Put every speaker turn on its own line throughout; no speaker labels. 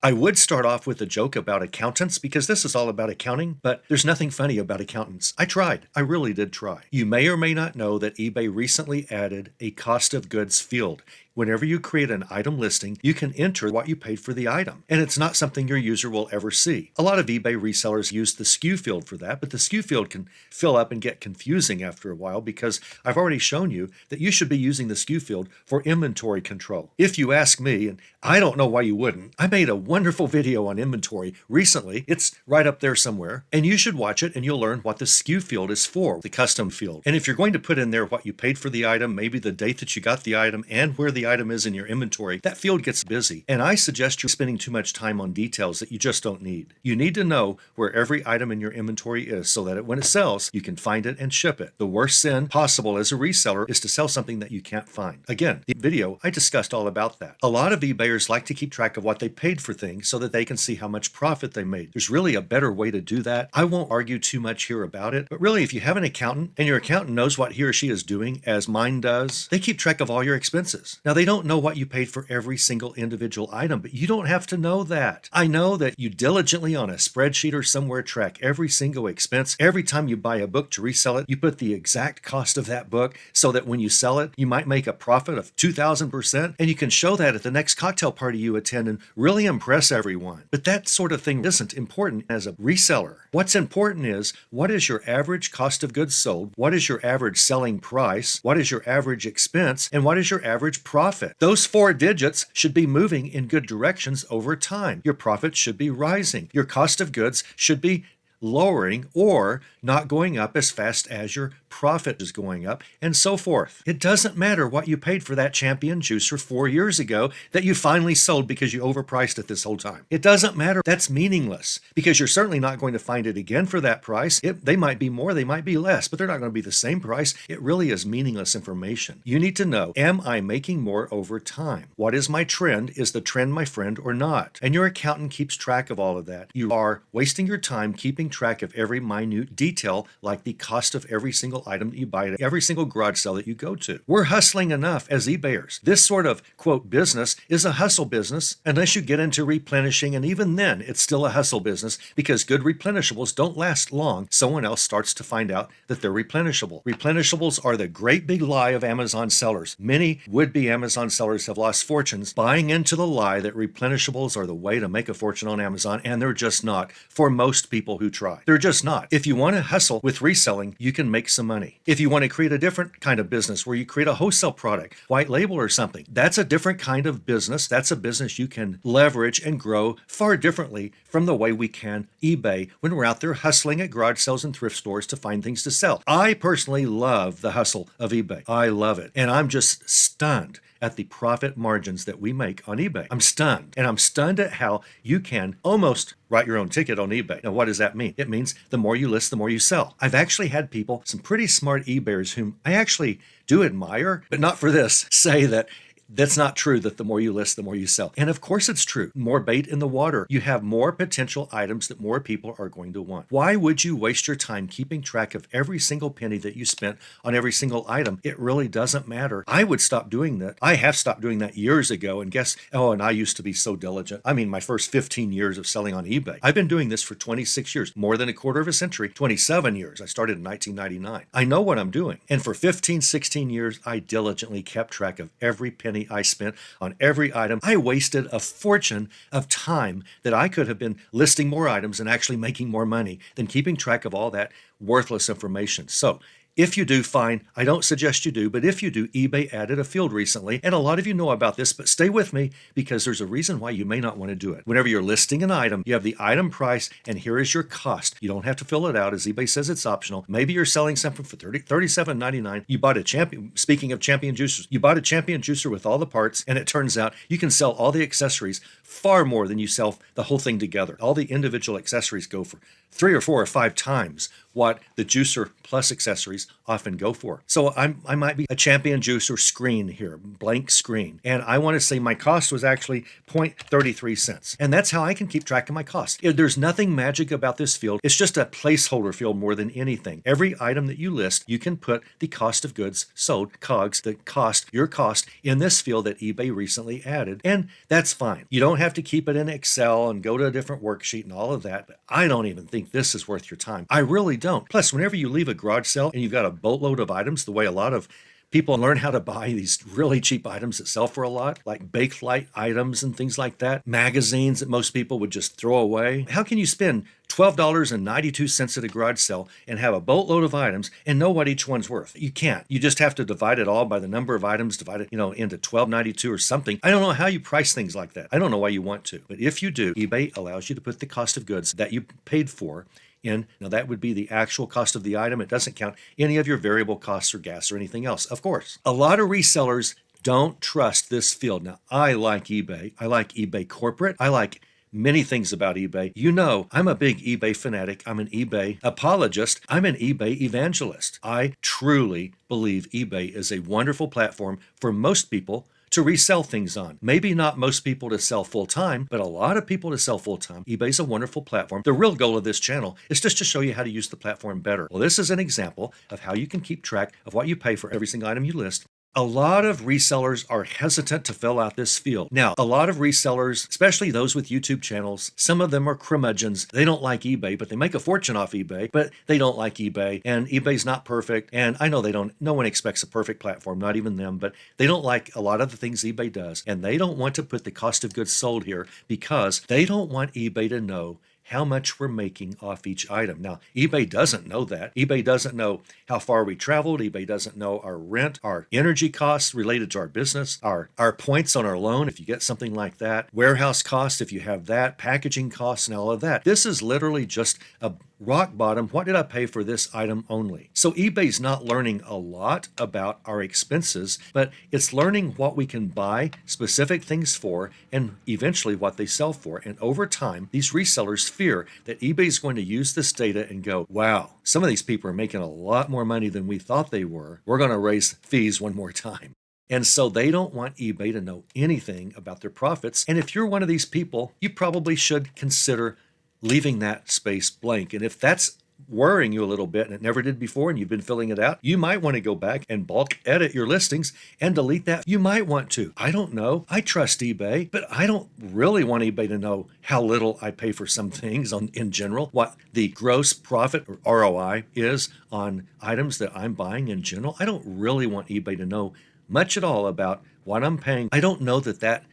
I would start off with a joke about accountants because this is all about accounting, but there's nothing funny about accountants. I tried. I really did try. You may or may not know that eBay recently added a cost of goods field. Whenever you create an item listing, you can enter what you paid for the item, and it's not something your user will ever see. A lot of eBay resellers use the SKU field for that, but the SKU field can fill up and get confusing after a while because I've already shown you that you should be using the SKU field for inventory control. If you ask me, and I don't know why you wouldn't, I made a wonderful video on inventory recently. It's right up there somewhere, and you should watch it and you'll learn what the SKU field is for, the custom field. And if you're going to put in there what you paid for the item, maybe the date that you got the item and where the item is in your inventory, that field gets busy. And I suggest you're spending too much time on details that you just don't need. You need to know where every item in your inventory is so that when it sells, you can find it and ship it. The worst sin possible as a reseller is to sell something that you can't find. Again, the video, I discussed all about that. A lot of eBayers like to keep track of what they paid for things so that they can see how much profit they made. There's really a better way to do that. I won't argue too much here about it, but really if you have an accountant and your accountant knows what he or she is doing, as mine does, they keep track of all your expenses. Now they don't know what you paid for every single individual item, but you don't have to know that. I know that you diligently on a spreadsheet or somewhere track every single expense. Every time you buy a book to resell it, you put the exact cost of that book so that when you sell it, you might make a profit of 2,000%, and you can show that at the next cocktail party you attend and really impress everyone. But that sort of thing isn't important as a reseller. What's important is, what is your average cost of goods sold? What is your average selling price? What is your average expense? And what is your average profit? Those four digits should be moving in good directions over time. Your profit should be rising. Your cost of goods should be lowering or not going up as fast as your profit is going up, and so forth. It doesn't matter what you paid for that champion juicer 4 years ago that you finally sold because you overpriced it this whole time. It doesn't matter. That's meaningless because you're certainly not going to find it again for that price. They might be more, they might be less, but they're not going to be the same price. It really is meaningless information. You need to know, am I making more over time? What is my trend? Is the trend my friend or not? And your accountant keeps track of all of that. You are wasting your time keeping track of every minute detail, like the cost of every single item that you buy at every single garage sale that you go to. We're hustling enough as eBayers. This sort of, quote, business is a hustle business unless you get into replenishing, and even then, it's still a hustle business because good replenishables don't last long. Someone else starts to find out that they're replenishable. Replenishables are the great big lie of Amazon sellers. Many would-be Amazon sellers have lost fortunes buying into the lie that replenishables are the way to make a fortune on Amazon, and they're just not for most people who try. They're just not. If you want to hustle with reselling, you can make some money. If you want to create a different kind of business where you create a wholesale product, white label or something, that's a different kind of business. That's a business you can leverage and grow far differently from the way we can eBay when we're out there hustling at garage sales and thrift stores to find things to sell. I personally love the hustle of eBay. I love it. And I'm just stunned at the profit margins that we make on eBay. I'm stunned. And I'm stunned at how you can almost write your own ticket on eBay. Now, what does that mean? It means the more you list, the more you sell. I've actually had people, some pretty smart eBayers whom I actually do admire, but not for this, say that that's not true, that the more you list, the more you sell. And of course it's true. More bait in the water. You have more potential items that more people are going to want. Why would you waste your time keeping track of every single penny that you spent on every single item? It really doesn't matter. I would stop doing that. I have stopped doing that years ago, and and I used to be so diligent. I mean, my first 15 years of selling on eBay. I've been doing this for 26 years, more than a quarter of a century, 27 years. I started in 1999. I know what I'm doing. And for 15, 16 years, I diligently kept track of every penny I spent on every item. I wasted a fortune of time that I could have been listing more items and actually making more money than keeping track of all that worthless information. So if you do, fine. I don't suggest you do, but if you do, eBay added a field recently, and a lot of you know about this, but stay with me because there's a reason why you may not want to do it. Whenever you're listing an item, you have the item price, and here is your cost. You don't have to fill it out, as eBay says it's optional. Maybe you're selling something for $37.99. You bought a champion, speaking of champion juicers, you bought a champion juicer with all the parts, and it turns out you can sell all the accessories far more than you sell the whole thing together. All the individual accessories go for 3 or 4 or 5 times what the juicer plus accessories often go for. So I might be a champion juicer screen here, blank screen, and I want to say my cost was actually 0.33 cents. And that's how I can keep track of my cost. There's nothing magic about this field. It's just a placeholder field more than anything. Every item that you list, you can put the cost of goods sold, COGS, your cost, in this field that eBay recently added. And that's fine. You don't have to keep it in Excel and go to a different worksheet and all of that. But I don't even think this is worth your time. I really don't. Plus, whenever you leave a garage sale and you've got a boatload of items, the way a lot of people learn how to buy these really cheap items that sell for a lot, like Bakelite items and things like that, magazines that most people would just throw away. How can you spend $12.92 at a garage sale and have a boatload of items and know what each one's worth? You can't. You just have to divide it all by the number of items, divide it, into $12.92 or something. I don't know how you price things like that. I don't know why you want to. But if you do, eBay allows you to put the cost of goods that you paid for in. Now, that would be the actual cost of the item. It doesn't count any of your variable costs or gas or anything else, of course. A lot of resellers don't trust this field. Now, I like eBay. I like eBay corporate. I like many things about eBay. I'm a big eBay fanatic. I'm an eBay apologist. I'm an eBay evangelist. I truly believe eBay is a wonderful platform for most people to resell things on. Maybe not most people to sell full-time, but a lot of people to sell full-time. eBay's a wonderful platform. The real goal of this channel is just to show you how to use the platform better. Well, this is an example of how you can keep track of what you pay for every single item you list. A lot of resellers are hesitant to fill out this field. Now, a lot of resellers, especially those with YouTube channels, some of them are curmudgeons. They don't like eBay, but they make a fortune off eBay, but they don't like eBay, and eBay's not perfect. And I know no one expects a perfect platform, not even them, but they don't like a lot of the things eBay does, and they don't want to put the cost of goods sold here because they don't want eBay to know how much we're making off each item. Now, eBay doesn't know that. eBay doesn't know how far we traveled. eBay doesn't know our rent, our energy costs related to our business, our points on our loan, if you get something like that, warehouse costs, if you have that, packaging costs, and all of that. This is literally just a rock bottom. What did I pay for this item only? So eBay's not learning a lot about our expenses, but it's learning what we can buy specific things for and eventually what they sell for. And over time, these resellers fear that eBay's going to use this data and go, wow, some of these people are making a lot more money than we thought they were. We're going to raise fees one more time. And so they don't want eBay to know anything about their profits. And if you're one of these people, you probably should consider leaving that space blank. And if that's worrying you a little bit and it never did before and you've been filling it out, you might want to go back and bulk edit your listings and delete that. You might want to. I don't know. I trust eBay, but I don't really want eBay to know how little I pay for some things in general, what the gross profit or ROI is on items that I'm buying in general. I don't really want eBay to know much at all about what I'm paying. I don't know that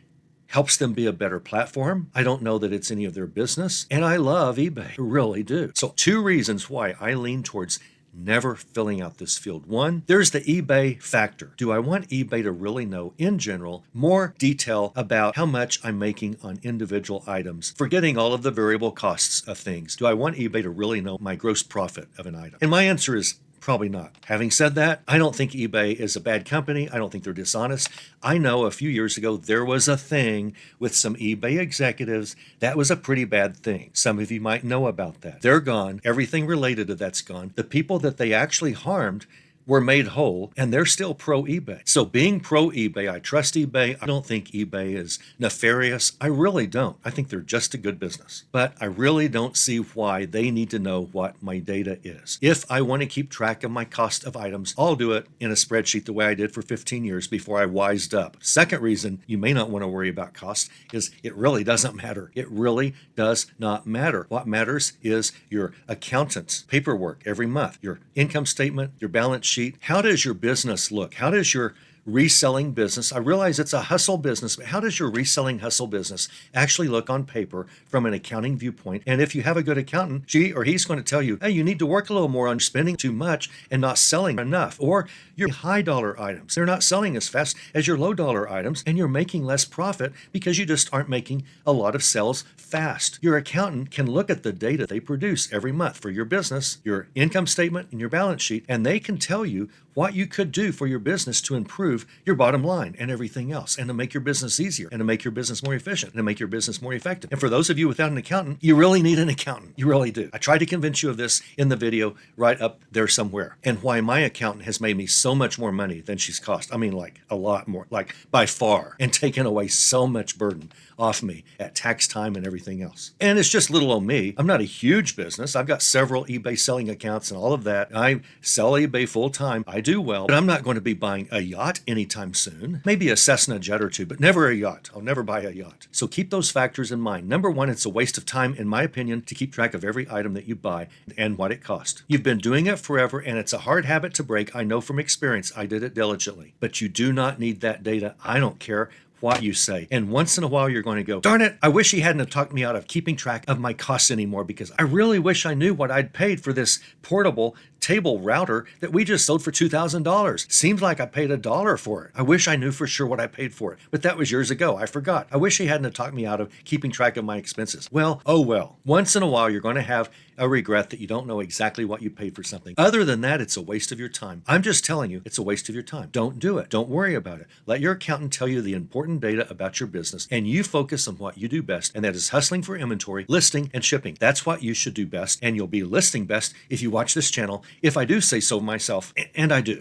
helps them be a better platform. I don't know that it's any of their business. And I love eBay. I really do. So 2 reasons why I lean towards never filling out this field. 1, there's the eBay factor. Do I want eBay to really know, in general, more detail about how much I'm making on individual items, forgetting all of the variable costs of things? Do I want eBay to really know my gross profit of an item? And my answer is probably not. Having said that, I don't think eBay is a bad company. I don't think they're dishonest. I know a few years ago there was a thing with some eBay executives that was a pretty bad thing. Some of you might know about that. They're gone. Everything related to that's gone. The people that they actually harmed were made whole, and they're still pro-eBay. So being pro-eBay, I trust eBay. I don't think eBay is nefarious. I really don't. I think they're just a good business. But I really don't see why they need to know what my data is. If I want to keep track of my cost of items, I'll do it in a spreadsheet the way I did for 15 years before I wised up. Second reason you may not want to worry about costs is it really doesn't matter. It really does not matter. What matters is your accountant's paperwork every month, your income statement, your balance sheet. How does your business look? How does your reselling business, I realize it's a hustle business, but how does your reselling hustle business actually look on paper from an accounting viewpoint? And if you have a good accountant, she or he's going to tell you, hey, you need to work a little more on spending too much and not selling enough. Or your high dollar items, they're not selling as fast as your low dollar items, and you're making less profit because you just aren't making a lot of sales fast. Your accountant can look at the data they produce every month for your business, your income statement and your balance sheet, and they can tell you what you could do for your business to improve your bottom line and everything else, and to make your business easier, and to make your business more efficient, and to make your business more effective. And for those of you without an accountant, you really need an accountant. You really do. I tried to convince you of this in the video right up there somewhere, and why my accountant has made me so much more money than she's cost. I mean, like a lot more, like by far, and taken away so much burden off me at tax time and everything else. And it's just little old me. I'm not a huge business. I've got several eBay selling accounts and all of that. I sell eBay full time. I do well, but I'm not going to be buying a yacht anytime soon. Maybe a Cessna jet or two, but never a yacht. I'll never buy a yacht. So keep those factors in mind. Number one, it's a waste of time, in my opinion, to keep track of every item that you buy and what it cost. You've been doing it forever, and it's a hard habit to break. I know from experience. I did it diligently. But you do not need that data. I don't care what you say. And once in a while, you're going to go, darn it, I wish he hadn't have talked me out of keeping track of my costs anymore, because I really wish I knew what I'd paid for this portable table router that we just sold for $2,000. Seems like I paid $1 for it. I wish I knew for sure what I paid for it, but that was years ago. I forgot. I wish he hadn't have talked me out of keeping track of my expenses. Well, oh well. Once in a while, you're going to have a regret that you don't know exactly what you paid for something. Other than that, it's a waste of your time. I'm just telling you, it's a waste of your time. Don't do it. Don't worry about it. Let your accountant tell you the important data about your business, and you focus on what you do best, and that is hustling for inventory, listing, and shipping. That's what you should do best, and you'll be listing best if you watch this channel, if I do say so myself, and I do.